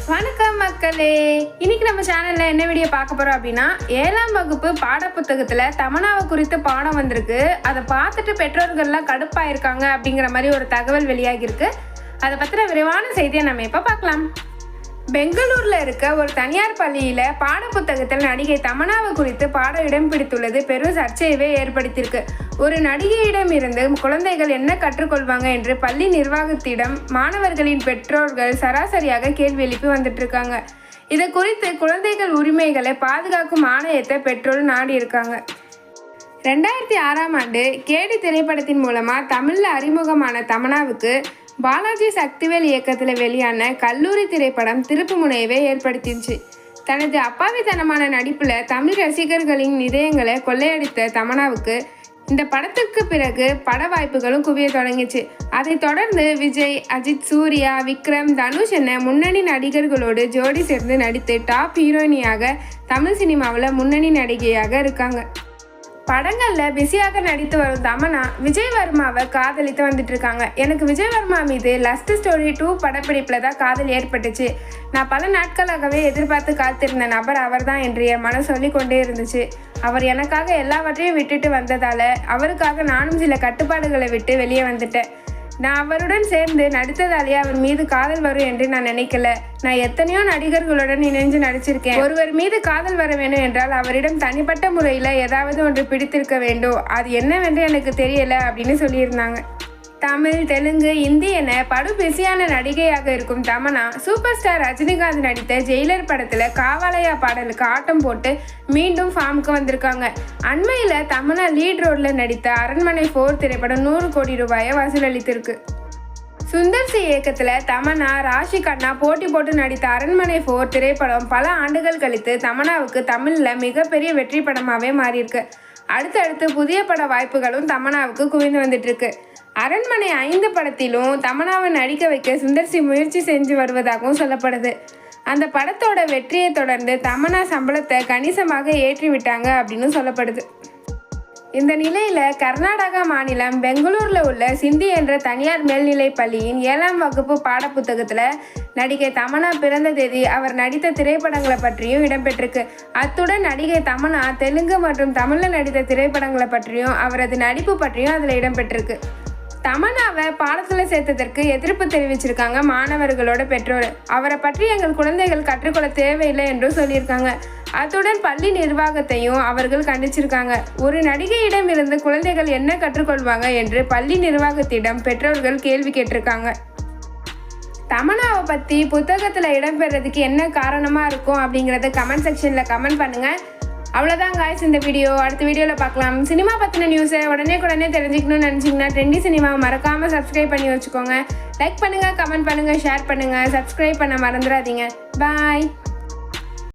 வணக்கம் மக்களே. இன்னைக்கு நம்ம சேனல்ல என்ன வீடியோ பார்க்க போறோம் அப்படின்னா, 7ஆம் வகுப்பு பாடப்புத்தகத்துல தமன்னாவை குறித்து பாடம் வந்திருக்கு. அதை பார்த்துட்டு பெற்றோர்கள்லாம் கடுப்பாயிருக்காங்க அப்படிங்கிற மாதிரி ஒரு தகவல் வெளியாகி இருக்கு. அதை பத்தின விரிவான செய்தியை நம்ம இப்ப பார்க்கலாம். பெங்களூர்ல இருக்க ஒரு தனியார் பள்ளியில பாடப்புத்தகத்தில் நடிகை தமன்னாவை குறித்து பாடம் இடம் பிடித்துள்ளது பெரும் சர்ச்சையவே ஏற்படுத்தியிருக்கு. ஒரு நடிகையிடம் இருந்து குழந்தைகள் என்ன கற்றுக்கொள்வாங்க என்று பள்ளி நிர்வாகத்திடம் மாணவர்களின் பெற்றோர்கள் சராசரியாக கேள்வி எழுப்பி வந்துட்டு இருக்காங்க. இது குறித்து குழந்தைகள் உரிமைகளை பாதுகாக்கும் ஆணையத்தை பெற்றோர் நாடி இருக்காங்க. 2006ஆம் ஆண்டு கேடி திரைப்படத்தின் மூலமா தமிழ்ல அறிமுகமான தமன்னாவுக்கு பாலாஜி சக்திவேல் இயக்கத்தில் வெளியான கல்லூரி திரைப்படம் திருப்பு முனையவே ஏற்படுத்திடுச்சு. தனது அப்பாவித்தனமான நடிப்புல தமிழ் ரசிகர்களின் இதயங்களை கொள்ளையடித்த தமன்னாவுக்கு இந்த படத்திற்கு பிறகு பட வாய்ப்புகளும் குவிய தொடங்கிச்சு. அதை தொடர்ந்து விஜய், அஜித், சூர்யா, விக்ரம், தனுஷ் என முன்னணி நடிகர்களோடு ஜோடி சேர்ந்து நடித்து டாப் ஹீரோயினியாக தமிழ் சினிமாவில் முன்னணி நடிகையாக இருக்காங்க. படங்கள்ல பிஸியாக நடித்து வரும் தமன்னா விஜய் வர்மாவை காதலித்து வந்துட்டு இருக்காங்க. எனக்கு விஜய் வர்மா மீது லஸ்ட் ஸ்டோரி 2 படப்பிடிப்புல தான் காதல் ஏற்பட்டுச்சு. நான் பல நாட்களாகவே எதிர்பார்த்து காத்திருந்த நபர் அவர் தான் என்று என் மனம் சொல்லி கொண்டே இருந்துச்சு. அவர் எனக்காக எல்லாவற்றையும் விட்டுட்டு வந்ததால அவருக்காக நானும் சில கட்டுப்பாடுகளை விட்டு வெளியே வந்துட்டேன். நான் அவருடன் சேர்ந்து நடித்ததாலேயே அவர் மீது காதல் வரும் என்று நான் நினைக்கல. நான் எத்தனையோ நடிகர்களுடன் இணைஞ்சு நடிச்சிருக்கேன். ஒருவர் மீது காதல் வர வேண்டும் என்றால் அவரிடம் தனிப்பட்ட முறையில் ஏதாவது ஒன்று பிடித்திருக்க வேண்டும். அது என்னவென்று எனக்கு தெரியல அப்படின்னு சொல்லியிருந்தாங்க. தமிழ், தெலுங்கு, இந்தி என படு பிஸியான நடிகையாக இருக்கும் தமன்னா சூப்பர் ஸ்டார் ரஜினிகாந்த் நடித்த ஜெயிலர் படத்துல காவாலயா பாடலுக்கு ஆட்டம் போட்டு மீண்டும் ஃபார்முக்கு வந்திருக்காங்க. அண்மையில தமன்னா லீட் ரோல்ல நடித்த அரண்மனை 4 திரைப்படம் 100 கோடி ரூபாயை வசூலளித்திருக்கு. சுந்தர் சி இயக்கத்துல தமன்னா, ராஷி கண்ணா போட்டி போட்டு நடித்த அரண்மனை 4 திரைப்படம் பல ஆண்டுகள் கழித்து தமன்னாவுக்கு தமிழ்ல மிகப்பெரிய வெற்றி படமாவே மாறியிருக்கு. அடுத்தடுத்து புதிய பட வாய்ப்புகளும் தமன்னாவுக்கு குவிந்து வந்துட்டு இருக்கு. அரண்மனை 5 படத்திலும் தமன்னாவை நடிக்க வைக்க சுந்தர் சி முயற்சி செஞ்சு வருவதாகவும் சொல்லப்படுது. அந்த படத்தோட வெற்றியை தொடர்ந்து தமன்னா சம்பளத்தை கணிசமாக ஏற்றி விட்டாங்க அப்படின்னு சொல்லப்படுது. இந்த நிலையில கர்நாடகா மாநிலம் பெங்களூர்ல உள்ள சிந்தி என்ற தனியார் மேல்நிலை பள்ளியின் 7ஆம் வகுப்பு பாடப்புத்தகத்துல நடிகை தமன்னா பிறந்த தேதி, அவர் நடித்த திரைப்படங்களை பற்றியும் இடம்பெற்றிருக்கு. அத்துடன் நடிகை தமன்னா தெலுங்கு மற்றும் தமிழ்ல நடித்த திரைப்படங்களை பற்றியும் அவரது நடிப்பு பற்றியும் அதுல இடம்பெற்றிருக்கு. தமன்னாவை பாடத்தில் சேர்த்ததற்கு எதிர்ப்பு தெரிவிச்சிருக்காங்க மாணவர்களோட பெற்றோர். அவரை பற்றி எங்கள் குழந்தைகள் கற்றுக்கொள்ள தேவையில்லை என்றும் சொல்லியிருக்காங்க. அத்துடன் பள்ளி நிர்வாகத்தையும் அவர்கள் கண்டிச்சிருக்காங்க. ஒரு நடிகையிடம் இருந்து குழந்தைகள் என்ன கற்றுக்கொள்வாங்க என்று பள்ளி நிர்வாகத்திடம் பெற்றோர்கள் கேள்வி கேட்டிருக்காங்க. தமன்னாவை பற்றி புத்தகத்தில் இடம்பெறதுக்கு என்ன காரணமாக இருக்கும் அப்படிங்கிறத கமெண்ட் செக்ஷனில் கமெண்ட் பண்ணுங்கள். அவ்வளோதான் காய்ஸ் இந்த வீடியோ. அடுத்த வீடியோவில் பார்க்கலாம். சினிமா பற்றின நியூஸை உடனே தெரிஞ்சுக்கணும்னு நினச்சிங்கன்னா ட்ரெண்டி சினிமாவை மறக்காமல் சப்ஸ்கிரைப் பண்ணி வச்சுக்கோங்க. லைக் பண்ணுங்கள், கமெண்ட் பண்ணுங்கள், ஷேர் பண்ணுங்கள். சப்ஸ்கிரைப் பண்ண மறந்துடாதீங்க. பாய்.